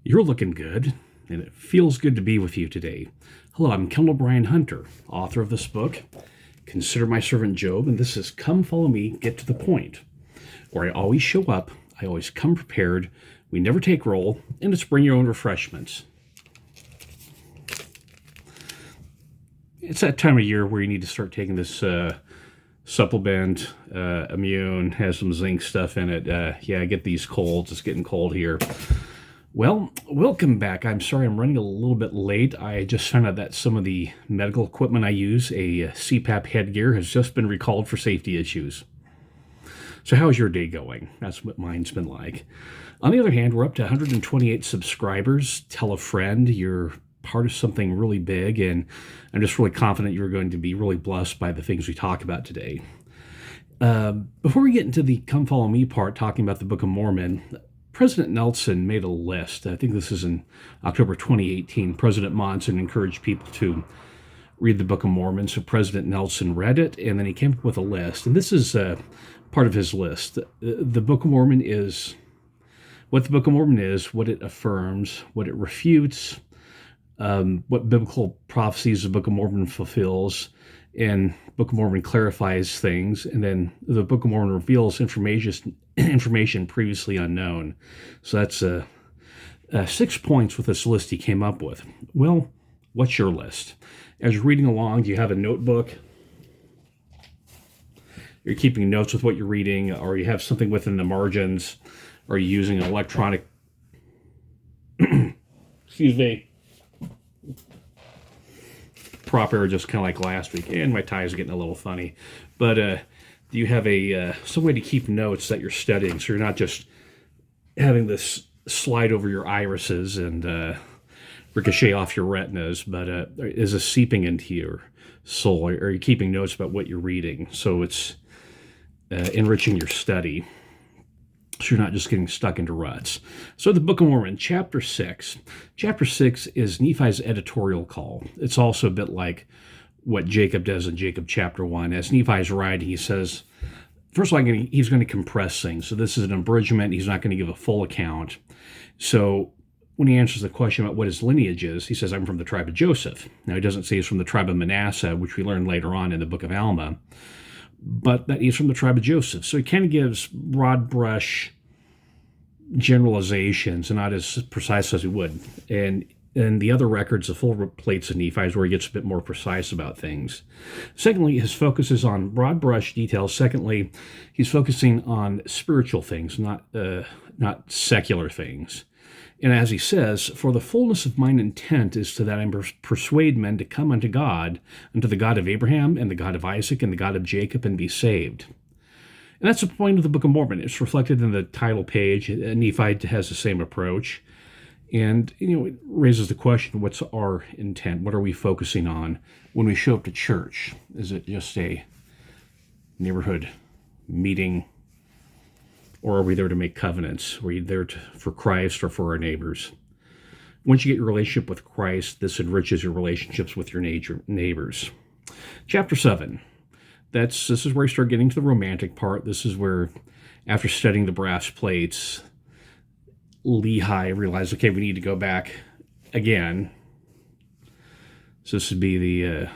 You're looking good, and it feels good to be with you today. Hello, I'm Kendall Bryan Hunter, author of this book, Consider My Servant Job, and this is Come Follow Me, Get to the Point, where I always show up, I always come prepared, we never take roll, and it's bring your own refreshments. It's that time of year where you need to start taking this supplement, immune, has some zinc stuff in it. I get these colds, it's getting cold here. Well, welcome back. I'm sorry I'm running a little bit late. I just found out that some of the medical equipment I use, a CPAP headgear, has just been recalled for safety issues. So how's your day going? That's what mine's been like. On the other hand, we're up to 128 subscribers. Tell a friend you're part of something really big, and I'm just really confident you're going to be really blessed by the things we talk about today. Before we get into the Come Follow Me part, talking about the Book of Mormon, President Nelson made a list. I think this is in October 2018. President Monson encouraged people to read the Book of Mormon. So President Nelson read it, and then he came up with a list. And this is part of his list. The Book of Mormon is what the Book of Mormon is, what it affirms, what it refutes, what biblical prophecies the Book of Mormon fulfills, and Book of Mormon clarifies things, and then the Book of Mormon reveals information previously unknown. So that's 6 points with this list he came up with. Well, what's your list? As you're reading along, do you have a notebook? You're keeping notes with what you're reading, or you have something within the margins? Are you using an electronic... Excuse me. Prop air, just kind of like last week, and my tie is getting a little funny. But do you have some way to keep notes that you're studying, so you're not just having this slide over your irises and ricochet off your retinas, but is this seeping into your soul? Are you keeping notes about what you're reading, so it's enriching your study, so you're not just getting stuck into ruts? So the Book of Mormon, Chapter 6. Chapter 6 is Nephi's editorial call. It's also a bit like what Jacob does in Jacob chapter 1. As Nephi's writing, he says, first of all, he's going to compress things. So this is an abridgment. He's not going to give a full account. So when he answers the question about what his lineage is, he says, I'm from the tribe of Joseph. Now, he doesn't say he's from the tribe of Manasseh, which we learn later on in the book of Alma, but that he's from the tribe of Joseph. So he kind of gives broad brush generalizations and not as precise as he would. And the other records, the full plates of Nephi, is where he gets a bit more precise about things. Secondly, his focus is on broad brush details. Secondly, he's focusing on spiritual things, not secular things. And as he says, for the fullness of mine intent is to that I persuade men to come unto God, unto the God of Abraham, and the God of Isaac, and the God of Jacob, and be saved. And that's the point of the Book of Mormon. It's reflected in the title page. Nephi has the same approach. And, it raises the question, what's our intent? What are we focusing on when we show up to church? Is it just a neighborhood meeting? Or are we there to make covenants? Are we there for Christ or for our neighbors? Once you get your relationship with Christ, this enriches your relationships with your neighbors. Chapter 7. This is where you start getting to the romantic part. This is where, after studying the brass plates, Lehi realized, okay, we need to go back again. So this would be the,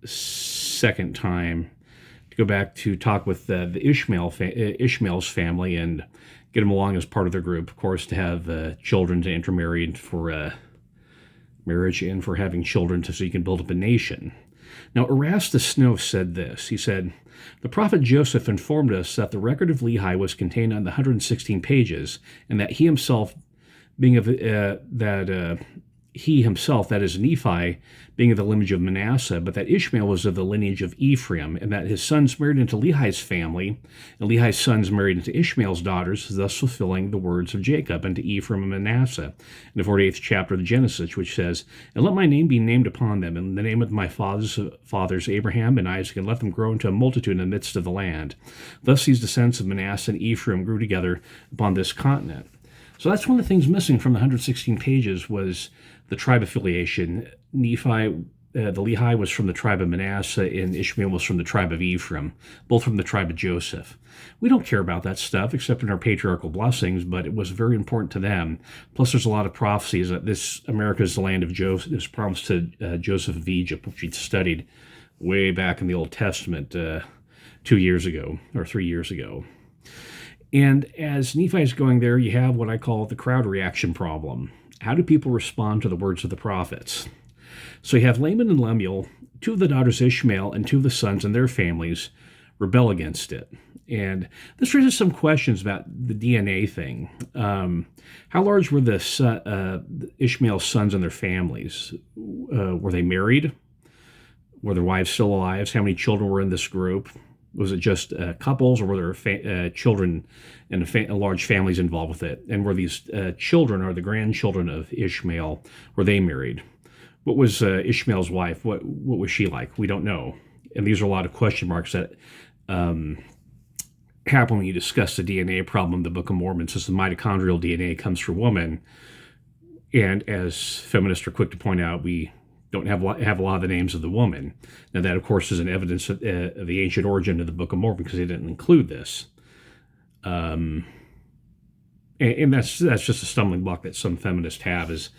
second time to go back to talk with the Ishmael's family and get them along as part of their group. Of course, to have children to intermarry for marriage and for having children so you can build up a nation. Now, Erastus Snow said this. He said, the prophet Joseph informed us that the record of Lehi was contained on the 116 pages, and that he himself, that is Nephi, being of the lineage of Manasseh, but that Ishmael was of the lineage of Ephraim, and that his sons married into Lehi's family, and Lehi's sons married into Ishmael's daughters, thus fulfilling the words of Jacob unto Ephraim and Manasseh, in the 48th chapter of Genesis, which says, and let my name be named upon them, and the name of my fathers Abraham and Isaac, and let them grow into a multitude in the midst of the land. Thus these descendants of Manasseh and Ephraim grew together upon this continent. So that's one of the things missing from the 116 pages was the tribe affiliation. Nephi the Lehi was from the tribe of Manasseh, and Ishmael was from the tribe of Ephraim, both from the tribe of Joseph. We don't care about that stuff except in our patriarchal blessings, but it was very important to them. Plus, there's a lot of prophecies that this America is the land of Joseph, is promised to Joseph of Egypt, which we studied way back in the Old Testament 2 years ago or 3 years ago. And as Nephi is going there, you have what I call the crowd reaction problem. How do people respond to the words of the prophets? So you have Laman and Lemuel, two of the daughters Ishmael and two of the sons and their families rebel against it. And this raises some questions about the DNA thing. How large were the Ishmael's sons and their families? Were they married? Were their wives still alive? How many children were in this group? Was it just couples, or were there children and large families involved with it? And were these children, or the grandchildren of Ishmael, were they married? What was Ishmael's wife? What was she like? We don't know. And these are a lot of question marks that happen when you discuss the DNA problem in the Book of Mormon, since the mitochondrial DNA comes from women. And as feminists are quick to point out, we don't have a lot of the names of the woman. Now that, of course, is an evidence of the ancient origin of the Book of Mormon, because they didn't include this. And that's just a stumbling block that some feminists have, is,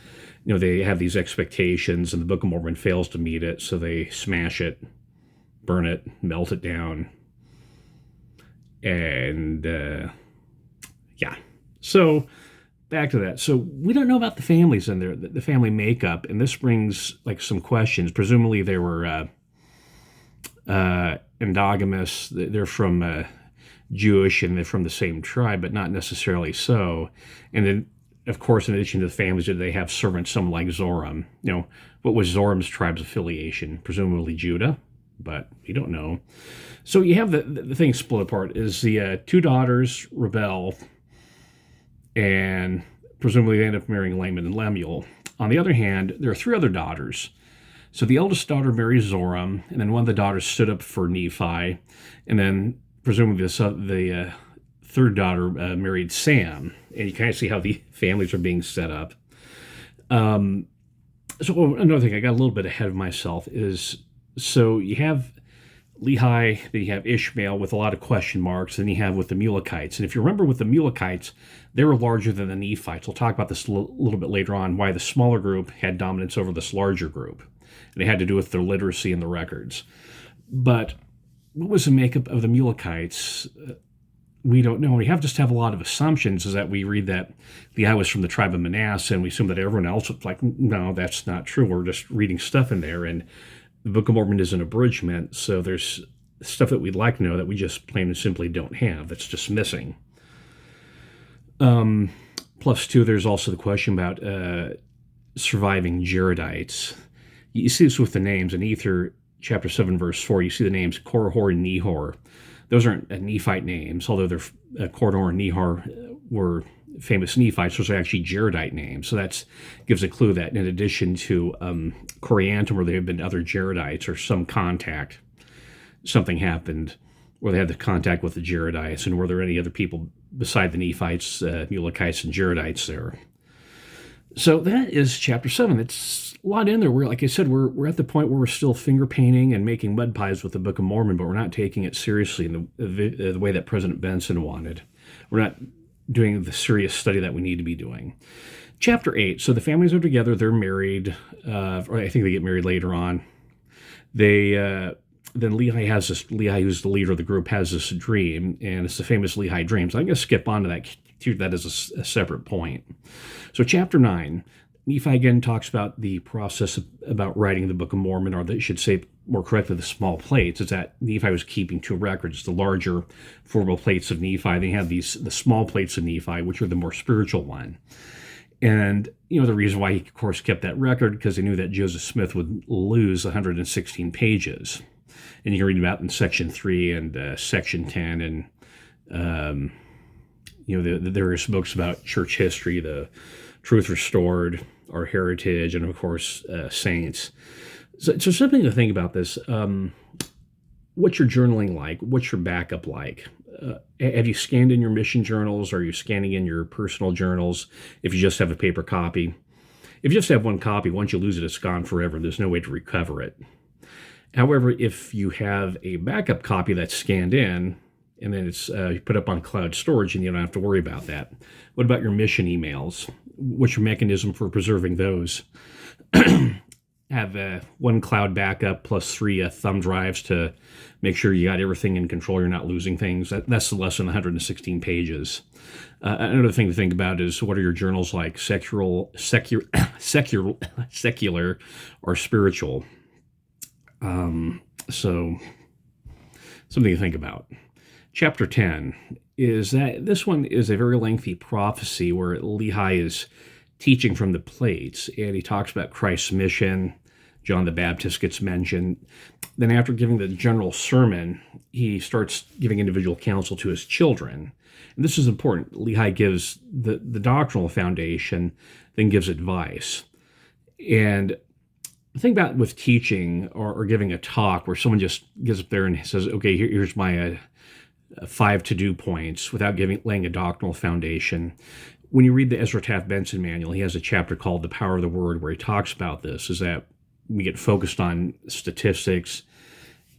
they have these expectations and the Book of Mormon fails to meet it, so they smash it, burn it, melt it down. And yeah. So back to that. So we don't know about the families in there, the family makeup, and this brings some questions. Presumably they were endogamous. They're from Jewish and they're from the same tribe, but not necessarily so. And then, of course, in addition to the families, did they have servants, some like Zoram? What was Zoram's tribe's affiliation? Presumably Judah, but we don't know. So you have the thing split apart. Is the two daughters rebel, and presumably they end up marrying Laman and Lemuel. On the other hand, there are three other daughters. So the eldest daughter marries Zoram, and then one of the daughters stood up for Nephi, and then presumably the third daughter married Sam. And you kind of see how the families are being set up. So another thing, I got a little bit ahead of myself, is so you have Lehi, then you have Ishmael with a lot of question marks, then you have with the Mulekites. And if you remember with the Mulekites, they were larger than the Nephites. We'll talk about this a little bit later on, why the smaller group had dominance over this larger group. And it had to do with their literacy and the records. But what was the makeup of the Mulekites? We don't know. We just have a lot of assumptions, is that we read that Lehi was from the tribe of Manasseh, and we assume that everyone else was like, no, that's not true. We're just reading stuff in there. And the Book of Mormon is an abridgment, so there's stuff that we'd like to know that we just plain and simply don't have. That's just missing. Plus, too, there's also the question about surviving Jaredites. You see this with the names. In Ether, chapter 7, verse 4, you see the names Korihor and Nehor. Those aren't Nephite names, although they're Korihor and Nehor were famous Nephites. Those are actually Jaredite names. So that gives a clue that in addition to Coriantum, where there have been other Jaredites or some contact, something happened where they had the contact with the Jaredites, and were there any other people beside the Nephites, Mulekites, and Jaredites there? So that is chapter 7. It's a lot in there. Like I said, we're at the point where we're still finger painting and making mud pies with the Book of Mormon, but we're not taking it seriously in the way that President Benson wanted. We're not doing the serious study that we need to be doing. Chapter 8. So the families are together. They're married. Or I think they get married later on. Then Lehi, who's the leader of the group, has this dream, and it's the famous Lehi dreams. I'm going to skip on to that. That is a separate point. So chapter 9, Nephi again talks about the process about writing the Book of Mormon, or they should say more correctly, the small plates. Is that Nephi was keeping two records, the larger formable plates of Nephi. Then you have the small plates of Nephi, which are the more spiritual one. And, the reason why he, of course, kept that record, because he knew that Joseph Smith would lose 116 pages. And you can read about in section 3 and section 10 and, the various books about church history, the Truth Restored, Our Heritage, and, of course, Saints. So something to think about this. What's your journaling like? What's your backup like? Have you scanned in your mission journals? Are you scanning in your personal journals if you just have a paper copy? If you just have one copy, once you lose it, it's gone forever. There's no way to recover it. However, if you have a backup copy that's scanned in, and then it's put up on cloud storage, and you don't have to worry about that. What about your mission emails? What's your mechanism for preserving those? Have one cloud backup plus 3 thumb drives to make sure you got everything in control, you're not losing things. That's the lesson, 116 pages. Another thing to think about is, what are your journals like, secular, or spiritual? So something to think about. Chapter 10 is that this one is a very lengthy prophecy where Lehi is teaching from the plates, and he talks about Christ's mission. John the Baptist gets mentioned. Then after giving the general sermon, he starts giving individual counsel to his children. And this is important. Lehi gives the doctrinal foundation, then gives advice. And the thing about with teaching or giving a talk where someone just gets up there and says, okay, here's my 5 to-do points without laying a doctrinal foundation. When you read the Ezra Taft Benson manual, he has a chapter called The Power of the Word where he talks about this, is that we get focused on statistics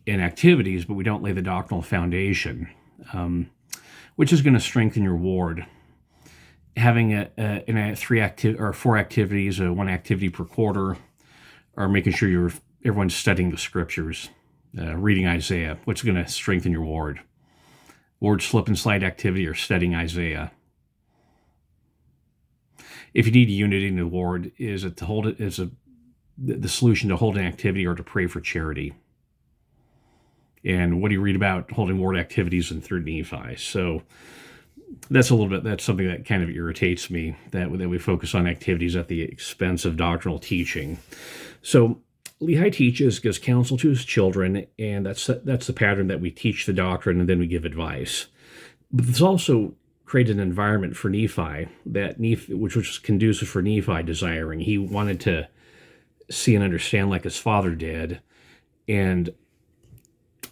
and activities, but we don't lay the doctrinal foundation, which is going to strengthen your ward. Having 4 activities, 1 activity per quarter, or making sure everyone's studying the scriptures, reading Isaiah, what's going to strengthen your ward. Ward slip and slide activity or studying Isaiah. If you need unity in the ward, is it to hold it as the solution to hold an activity or to pray for charity? And what do you read about holding ward activities in 3rd Nephi? So that's something that kind of irritates me, that we focus on activities at the expense of doctrinal teaching. So Lehi gives counsel to his children, and that's the pattern that we teach the doctrine and then we give advice. But this also created an environment for Nephi, which was conducive for Nephi desiring. He wanted to see and understand like his father did, and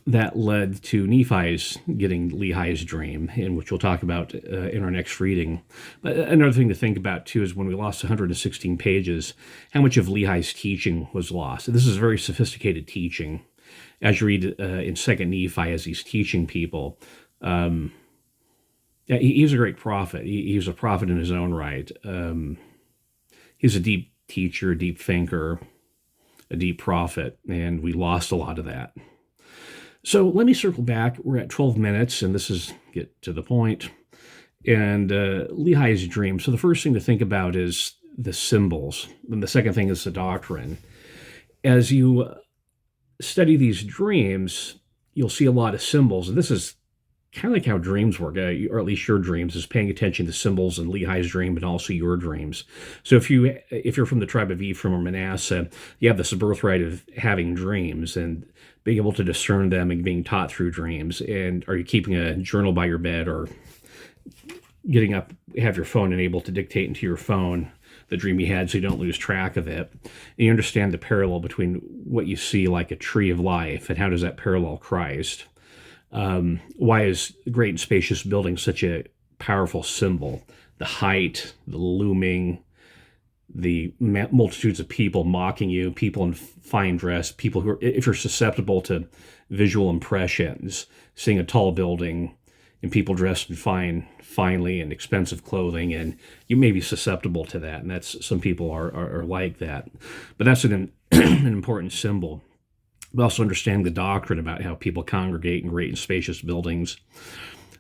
that led to Nephi's getting Lehi's dream, in which we'll talk about in our next reading. But another thing to think about, too, is when we lost 116 pages, how much of Lehi's teaching was lost. This is very sophisticated teaching. As you read in 2nd Nephi, as he's teaching people, he's a great prophet. He's a prophet in his own right. He's a deep teacher, a deep thinker, a deep prophet, and we lost a lot of that. So let me circle back. We're at 12 minutes, and this is get to the point. And Lehi's dream. So the first thing to think about is the symbols. And the second thing is the doctrine. As you study these dreams, you'll see a lot of symbols. And this is kind of like how dreams work, or at least your dreams, is paying attention to symbols in Lehi's dream, but also your dreams. So if you're from the tribe of Ephraim or Manasseh, you have this birthright of having dreams and being able to discern them and being taught through dreams. And are you keeping a journal by your bed, or getting up, have your phone and able to dictate into your phone the dream you had so you don't lose track of it? And you understand the parallel between what you see like a tree of life and how does that parallel Christ? Why is the great and spacious building such a powerful symbol? The height, the looming, the multitudes of people mocking you, people in fine dress, people who are, if you're susceptible to visual impressions, seeing a tall building and people dressed in finely and expensive clothing, and you may be susceptible to that, and that's, some people are like that. But that's an important symbol. We also understand the doctrine about how people congregate in great and spacious buildings.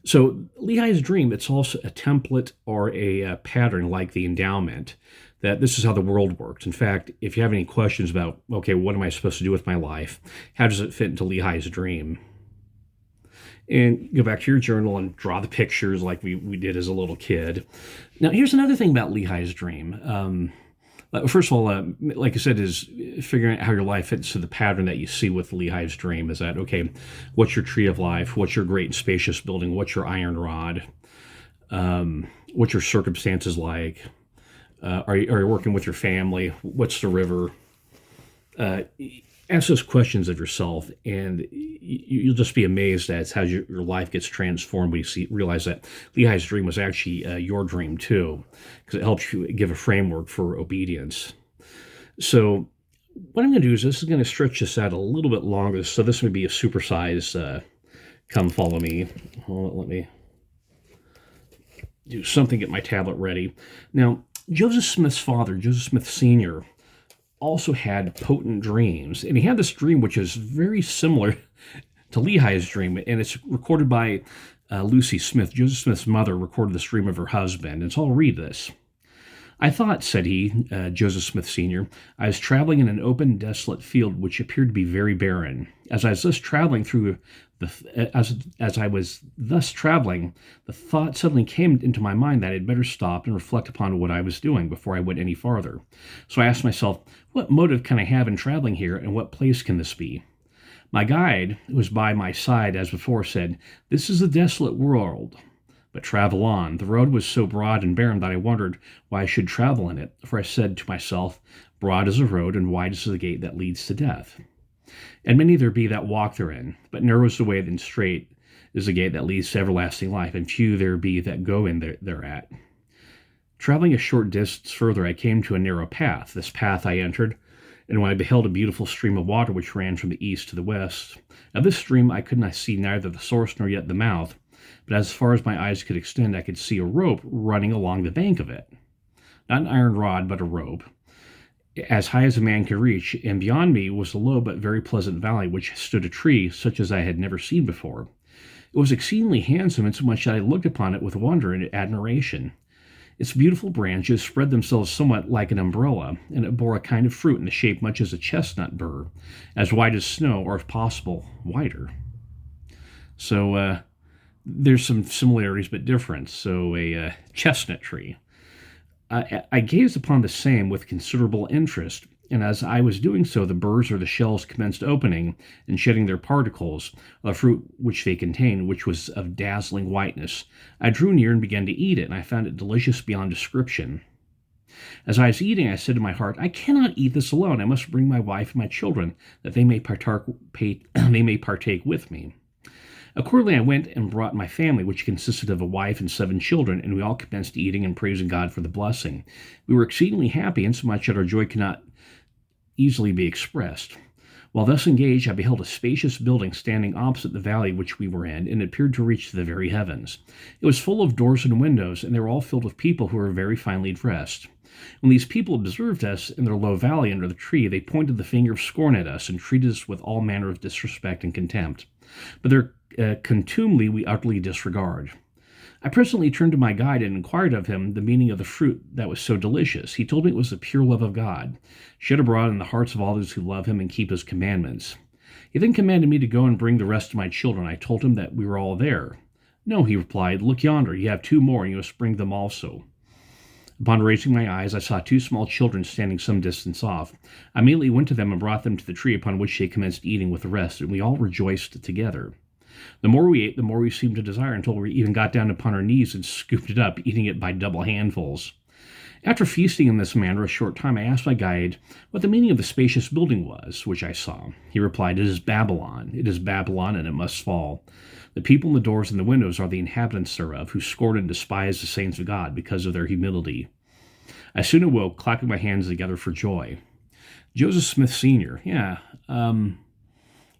So Lehi's dream, it's also a template or a pattern like the endowment, that this is how the world works. In fact, if you have any questions about, okay, what am I supposed to do with my life? How does it fit into Lehi's dream? And go back to your journal and draw the pictures like we did as a little kid. Now, here's another thing about Lehi's dream. First of all, like I said, is figuring out how your life fits to the pattern that you see with Lehi's dream. Is that, okay, what's your tree of life? What's your great and spacious building? What's your iron rod? What's your circumstances like? Are you working with your family? What's the river? Ask those questions of yourself, and you'll just be amazed at how your life gets transformed when you realize that Lehi's dream was actually your dream too, because it helps you give a framework for obedience. So what I'm going to do is this is going to stretch this out a little bit longer. So this would be a supersized come follow me. Let me do something, get my tablet ready. Now, Joseph Smith's father, Joseph Smith Sr., also had potent dreams. And he had this dream which is very similar to Lehi's dream. And it's recorded by Lucy Smith. Joseph Smith's mother recorded this dream of her husband. And so I'll read this. I thought, said he, Joseph Smith Sr., I was traveling in an open, desolate field which appeared to be very barren. As I was thus traveling the thought suddenly came into my mind that I had better stop and reflect upon what I was doing before I went any farther. So I asked myself, what motive can I have in traveling here, and what place can this be? My guide, who was by my side as before, said, "This is a desolate world, but travel on." The road was so broad and barren that I wondered why I should travel in it, for I said to myself, broad is a road, and wide is the gate that leads to death. And many there be that walk therein, but narrow is the way, and straight is the gate that leads to everlasting life, and few there be that go in thereat. Traveling a short distance further, I came to a narrow path. This path I entered, and when I beheld a beautiful stream of water which ran from the east to the west. Of this stream I could not see neither the source nor yet the mouth, but as far as my eyes could extend, I could see a rope running along the bank of it. Not an iron rod, but a rope, as high as a man could reach, and beyond me was a low but very pleasant valley, which stood a tree such as I had never seen before. It was exceedingly handsome, insomuch that I looked upon it with wonder and admiration. Its beautiful branches spread themselves somewhat like an umbrella, and it bore a kind of fruit in the shape much as a chestnut burr, as white as snow, or if possible, whiter. So there's some similarities but difference. So a chestnut tree. I gazed upon the same with considerable interest, and as I was doing so, the burrs or the shells commenced opening and shedding their particles, a fruit which they contained, which was of dazzling whiteness. I drew near and began to eat it, and I found it delicious beyond description. As I was eating, I said to my heart, I cannot eat this alone. I must bring my wife and my children, that they may partake with me. Accordingly, I went and brought my family, which consisted of a wife and 7 children, and we all commenced eating and praising God for the blessing. We were exceedingly happy, insomuch that our joy cannot easily be expressed. While thus engaged, I beheld a spacious building standing opposite the valley which we were in, and it appeared to reach to the very heavens. It was full of doors and windows, and they were all filled with people who were very finely dressed. When these people observed us in their low valley under the tree, they pointed the finger of scorn at us and treated us with all manner of disrespect and contempt. But their contumely we utterly disregard. I presently turned to my guide and inquired of him the meaning of the fruit that was so delicious. He told me it was the pure love of God, shed abroad in the hearts of all those who love him and keep his commandments. He then commanded me to go and bring the rest of my children. I told him that we were all there. No, he replied, look yonder, you have 2 more, and you must bring them also. Upon raising my eyes, I saw 2 small children standing some distance off. I immediately went to them and brought them to the tree, upon which they commenced eating with the rest, and we all rejoiced together. The more we ate, the more we seemed to desire, until we even got down upon our knees and scooped it up, eating it by double handfuls. After feasting in this manner a short time, I asked my guide what the meaning of the spacious building was, which I saw. He replied, it is Babylon. It is Babylon, and it must fall. The people in the doors and the windows are the inhabitants thereof, who scorn and despise the saints of God because of their humility. I soon awoke, clapping my hands together for joy. Joseph Smith Sr.,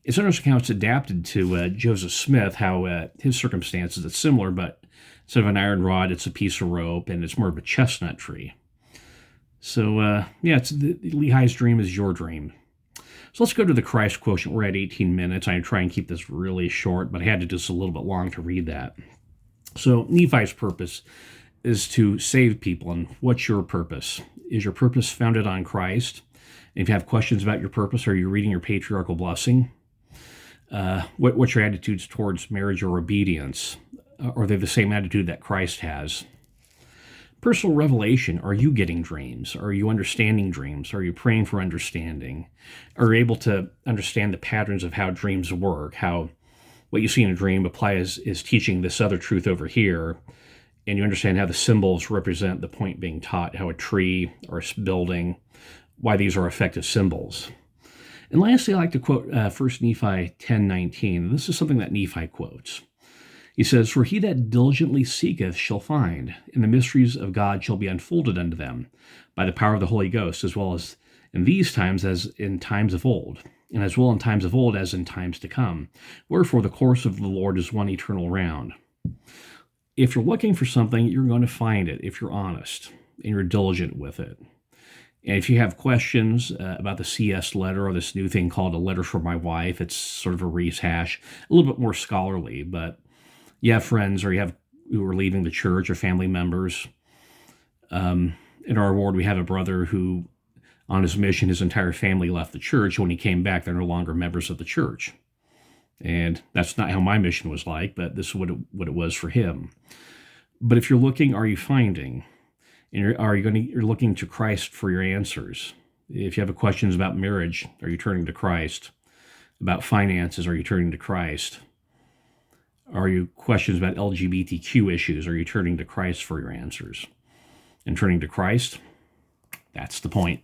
it's interesting how it's adapted to Joseph Smith, how his circumstances, it's similar, but instead of an iron rod, it's a piece of rope, and it's more of a chestnut tree. So, Lehi's dream is your dream. So let's go to the Christ quotient. We're at 18 minutes. I try and keep this really short, but I had to do this a little bit long to read that. So Nephi's purpose is to save people. And what's your purpose? Is your purpose founded on Christ? And if you have questions about your purpose, are you reading your patriarchal blessing? What's your attitudes towards marriage or obedience? Are they the same attitude that Christ has? Personal revelation. Are you getting dreams? Are you understanding dreams? Are you praying for understanding? Are you able to understand the patterns of how dreams work? How what you see in a dream is teaching this other truth over here, and you understand how the symbols represent the point being taught, how a tree or a building, why these are effective symbols. And lastly, I like to quote 1 Nephi 10:19. This is something that Nephi quotes. He says, for he that diligently seeketh shall find, and the mysteries of God shall be unfolded unto them by the power of the Holy Ghost, as well as in these times as in times of old, and as well in times of old as in times to come. Wherefore the course of the Lord is one eternal round. If you're looking for something, you're going to find it if you're honest and you're diligent with it. And if you have questions about the CS letter or this new thing called a letter from my wife, it's sort of a rehash, a little bit more scholarly, but you have friends or you have who are leaving the church or family members. In our ward, we have a brother who, on his mission, his entire family left the church. When he came back, they're no longer members of the church. And that's not how my mission was like, but this is what it was for him. But if you're looking, are you finding? And you're looking to Christ for your answers? If you have questions about marriage, are you turning to Christ? About finances, are you turning to Christ? Are you questions about LGBTQ issues? Are you turning to Christ for your answers? And turning to Christ, that's the point.